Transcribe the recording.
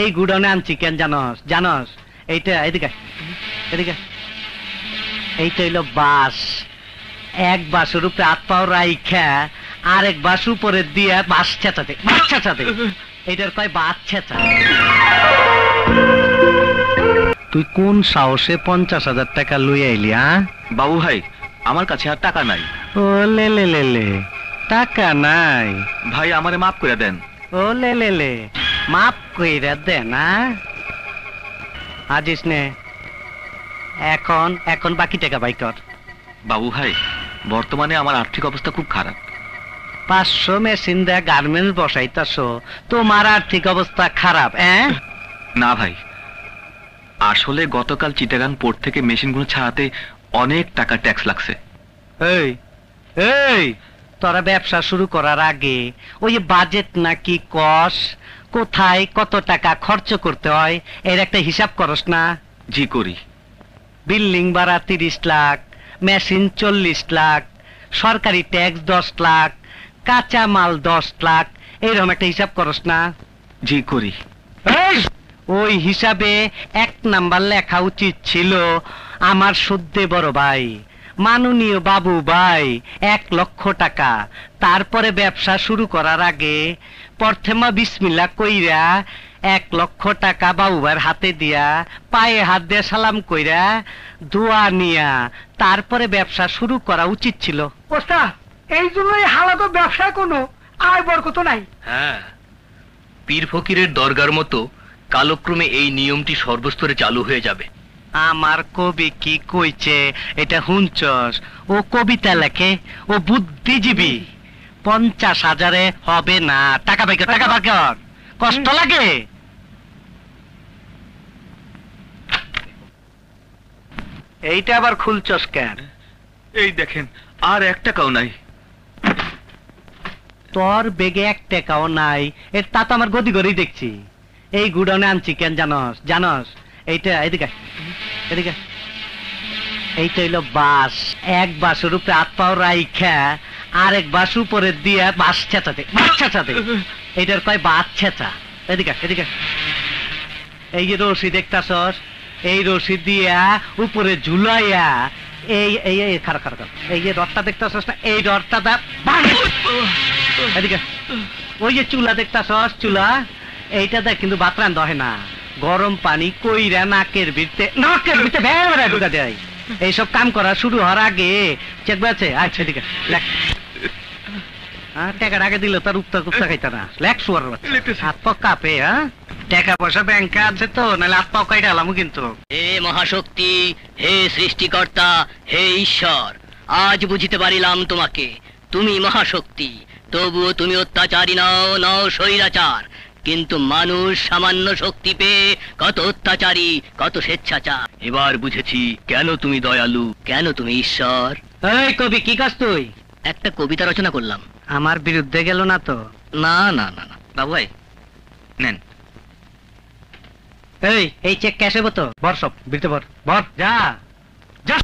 এই গুডাউনে আনছি কেন জানস জানস? এইটা এদিকে এদিকে, এইটা হইলো বাস। এক বাসের উপরে হাত পাও রাইখা আরেক বাস উপরে দিয়ে বাস ছেঁচাতে বাস ছেঁচাতে, এইটার কয় বাস ছেঁচা। তুই কোন সাহসে 50,000 টাকা লই আইলি? বাবু ভাই, আমার কাছে আর টাকা নাই। ও লে লে লে লে, টাকা নাই? ভাই আমারে মাফ করে দেন। ও লে লে লে, মাফ কইরা দে না? আজিস নে, এখন এখন বাকি টাকা বাই কর। বাবু ভাই, বর্তমানে আমার আর্থিক অবস্থা খুব খারাপ। 500 মেশিন দেয়া গার্মেন্টস বসাইতাছো, তোমার আর্থিক অবস্থা খারাপ? না ভাই, আসলে গতকাল চিটাগাং পোর্ট থেকে মেশিনগুলো ছাড়াতে অনেক টাকা ট্যাক্স লাগছে। এই এই, তোরা ব্যবসা শুরু করার আগে ওই বাজেট নাকি কস, কোথায় কত টাকা খরচ করতে হয় এর একটা হিসাব করস না? জি করি। বিল্ডিং ভাড়া 30 লাখ, মেশিন 40 লাখ, সরকারি ট্যাক্স 10 লাখ, কাঁচা মাল 10 লাখ, এইরকম একটা হিসাব করস না? জি করি। ওই হিসাবে 1 নাম্বার লেখা উচিত ছিল আমার সদ্যে বড় ভাই মাননীয় বাবু ভাই 1 লক্ষ টাকা। তারপরে ব্যবসা শুরু করার আগে প্রথমে বিসমিল্লাহ কইরা 1 লক্ষ টাকা বাবু ভাইয়ের হাতে দিয়া পায়ে হাত দিয়ে সালাম কইরা দোয়া নিয়া তারপরে ব্যবসা শুরু করা উচিত ছিল। ওস্তাদ, এই জন্যই হালাত ব্যবসায় কোনো আয় বরকত নাই। হ্যাঁ, পীর ফকিরের দরগার মতো কালক্রমে এই নিয়মটি সর্বস্তরে চালু হয়ে যাবে। আমার কবি কি কইছে এটা হুঁচস? ও কবিতা লেখে, ও বুদ্ধিজীবী। 50,000-এ হবে না। টাকা পাই কর, টাকা পাই কর, কষ্ট লাগে। এইটা আবার খুলছস কেন? এই দেখেন, আর 1 টাকাও নাই। তোর বেগে 1 টাকাও নাই, এর তা তো আমার গদি গড়েই দেখছি। এই গুডাউনে আনছি কেন জানস জানস? এইটা এদিকে এদিকে, এইটা হইলো বাস। এক বাসের উপরে হাত পাও রাইখা আরেক বাস উপরে দিয়ে বাস ছেঁচাতে বাস ছেঁচাতে, এইটার কয় বাস ছেঁচা। এদিকে এদিকে, এই যে রশি দেখতাছস, এই রশি দিয়া উপরে ঝুলাইয়া এই এই এই খারাপ খারাপ, এই যে রডটা দেখতাছস না, এই রডটা দা এদিকে। ওই যে চুলা দেখতাছস, চুলা এইটা দেখ, কিন্তু ভাত রান্ধা হয় না। গরম পানি কইরা নাকের ভিতরে ভেড়া ঢুকা দেয়। এইসব কাম করা শুরু হওয়ার আগে চেক আছে। আচ্ছা ঠিক আছে, লেখ। টাকার আগে দিল তার উত্তর কুপ্তা খাইতা না, লেখ শুয়ার হাত পা কাঁপে। টাকা পয়সা ব্যাংকে আছে তো, নাহলে হাত পাও কাইটা আলামু কিন্তু। হে মহাশক্তি, হে সৃষ্টিকর্তা, হে ঈশ্বর, আজ বুঝিতে পারিলাম তোমাকে। তুমি মহাশক্তি, তবুও তুমি অত্যাচারী নও, নও স্বৈরাচার। কিন্তু মানুষ সামান্য শক্তি পেয়ে কত অত্যাচারী, কত স্বেচ্ছাচার। এবার বুঝেছি কেন তুমি দয়ালু, কেন তুমি ঈশ্বর। এই কবি, কি কাজ তুই? একটা কবিতা রচনা করলাম। আমার বিরুদ্ধে গেল না তো? না না না না। বাবু ভাই নেন। এই চেক ক্যাশে বতো, বর সব বিরুদ্ধে বর, বর যা যা।